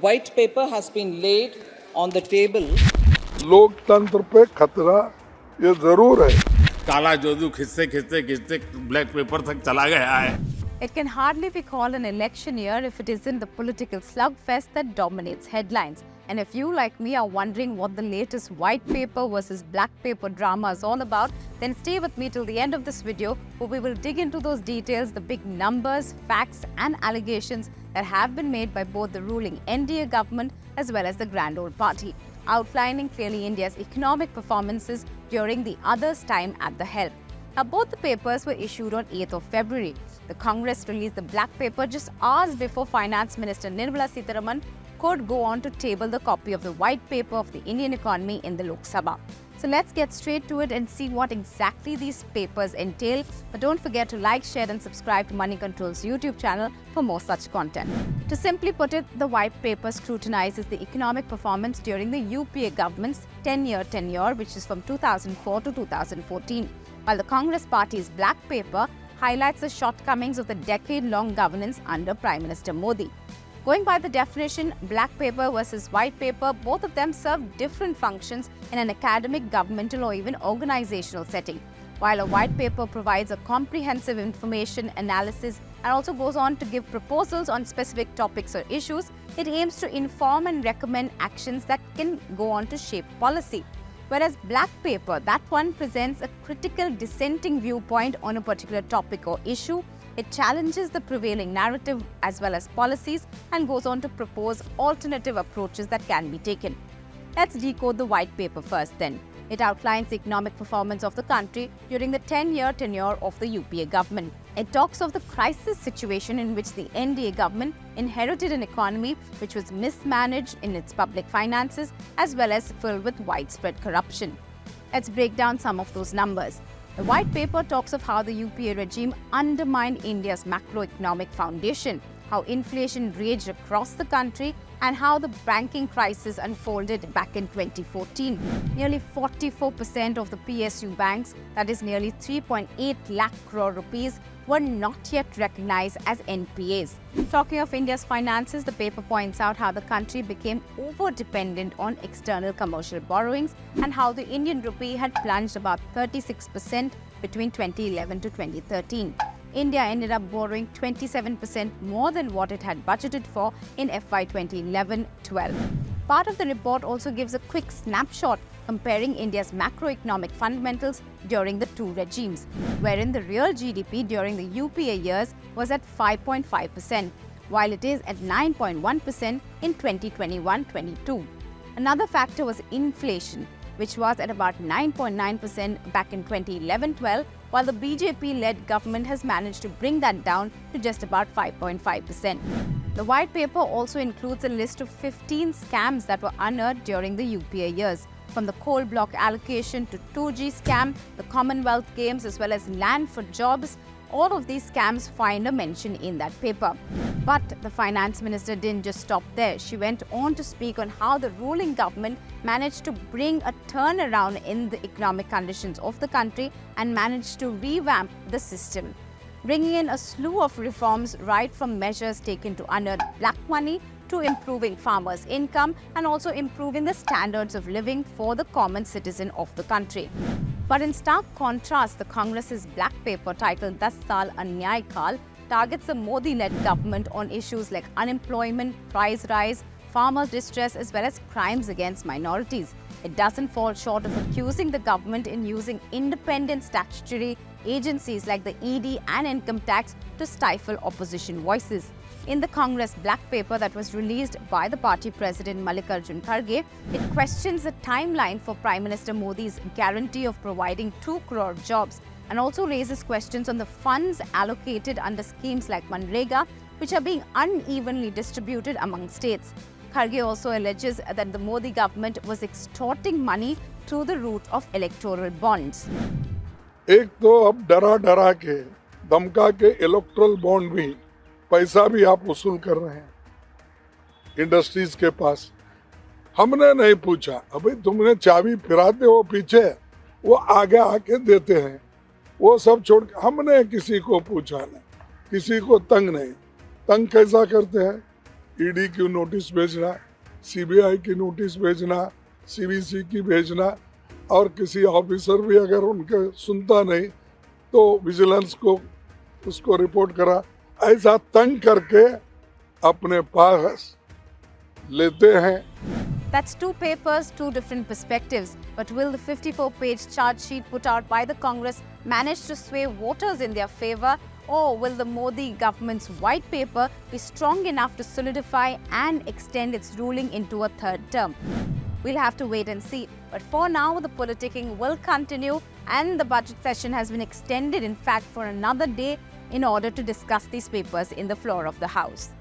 white paper has been laid on the table. लोकतंत्र पे खतरा ये जरूर है. काला जादू खिसते खिसते खिसते ब्लैक पेपर तक चला गया है. It can hardly be called an election year if it isn't the political slugfest that dominates headlines. And if you, like me, are wondering what the latest white paper versus black paper drama is all about, then stay with me till the end of this video, where we will dig into those details, the big numbers, facts and allegations that have been made by both the ruling NDA government as well as the Grand Old Party, outlining clearly India's economic performances during the other's time at the helm. Now, both the papers were issued on 8th of February. The Congress released the black paper just hours before Finance Minister Nirmala Sitharaman could go on to table the copy of the white paper of the Indian economy in the Lok Sabha. So let's get straight to it and see what exactly these papers entail. But don't forget to like, share and subscribe to Moneycontrol's YouTube channel for more such content. To simply put it, the white paper scrutinizes the economic performance during the UPA government's 10-year tenure, which is from 2004 to 2014, while the Congress Party's black paper highlights the shortcomings of the decade-long governance under Prime Minister Modi. Going by the definition, black paper versus white paper, both of them serve different functions in an academic, governmental or even organizational setting. While a white paper provides a comprehensive information analysis and also goes on to give proposals on specific topics or issues, it aims to inform and recommend actions that can go on to shape policy. Whereas black paper, that one presents a critical dissenting viewpoint on a particular topic or issue. It challenges the prevailing narrative as well as policies and goes on to propose alternative approaches that can be taken. Let's decode the white paper first then. It outlines the economic performance of the country during the 10-year tenure of the UPA government. It talks of the crisis situation in which the NDA government inherited an economy which was mismanaged in its public finances as well as filled with widespread corruption. Let's break down some of those numbers. The white paper talks of how the UPA regime undermined India's macroeconomic foundation, how inflation raged across the country, and how the banking crisis unfolded back in 2014. Nearly 44% of the PSU banks, that is nearly 3.8 lakh crore rupees, were not yet recognized as NPAs. Talking of India's finances, the paper points out how the country became over-dependent on external commercial borrowings and how the Indian rupee had plunged about 36% between 2011 to 2013. India ended up borrowing 27% more than what it had budgeted for in FY 2011-12. Part of the report also gives a quick snapshot comparing India's macroeconomic fundamentals during the two regimes, wherein the real GDP during the UPA years was at 5.5%, while it is at 9.1% in 2021-22. Another factor was inflation, which was at about 9.9% back in 2011-12, while the BJP-led government has managed to bring that down to just about 5.5%. The white paper also includes a list of 15 scams that were unearthed during the UPA years, from the coal block allocation to 2G scam, the Commonwealth Games as well as land for jobs. All of these scams find a mention in that paper. But the finance minister didn't just stop there. She went on to speak on how the ruling government managed to bring a turnaround in the economic conditions of the country and managed to revamp the system, bringing in a slew of reforms, right from measures taken to unearth black money to improving farmers' income and also improving the standards of living for the common citizen of the country. But in stark contrast, the Congress's black paper titled 10 Saal Anyay Kal targets the Modi-led government on issues like unemployment, price rise, farmer distress as well as crimes against minorities. It doesn't fall short of accusing the government in using independent statutory agencies like the ED and income tax to stifle opposition voices. In the Congress black paper that was released by the party president Moneycontrol Kharge, it questions the timeline for Prime Minister Modi's guarantee of providing 2 crore jobs and also raises questions on the funds allocated under schemes like Manrega, which are being unevenly distributed among states. Kharge also alleges that the Modi government was extorting money through the route of electoral bonds. एक तो अब डरा डरा के धमका के electoral bond भी पैसा भी आप वसूल कर रहे हैं इंडस्ट्रीज के पास. हमने नहीं पूछा, अभी तुमने चाबी फिराते हो पीछे, वो आगे आके देते हैं. वो सब छोड़ के हमने किसी को पूछा नहीं, किसी को तंग नहीं. तंग कैसा करते हैं? ईडी की नोटिस भेजना, सीबीआई की नोटिस भेजना, सीवीसी की भेजना, और किसी ऑफिसर भी अगर उनके सुनता नहीं तो विजिलेंस को उसको रिपोर्ट करा, ऐसा तंग करके अपने पास लेते हैं। That's two papers, two different perspectives. But will the 54-page charge sheet put out by the Congress manage to sway voters in their favor? Or will the Modi government's white paper be strong enough to solidify and extend its ruling into a third term? We'll have to wait and see. But for now, the politicking will continue and the budget session has been extended, in fact, for another day in order to discuss these papers in the floor of the House.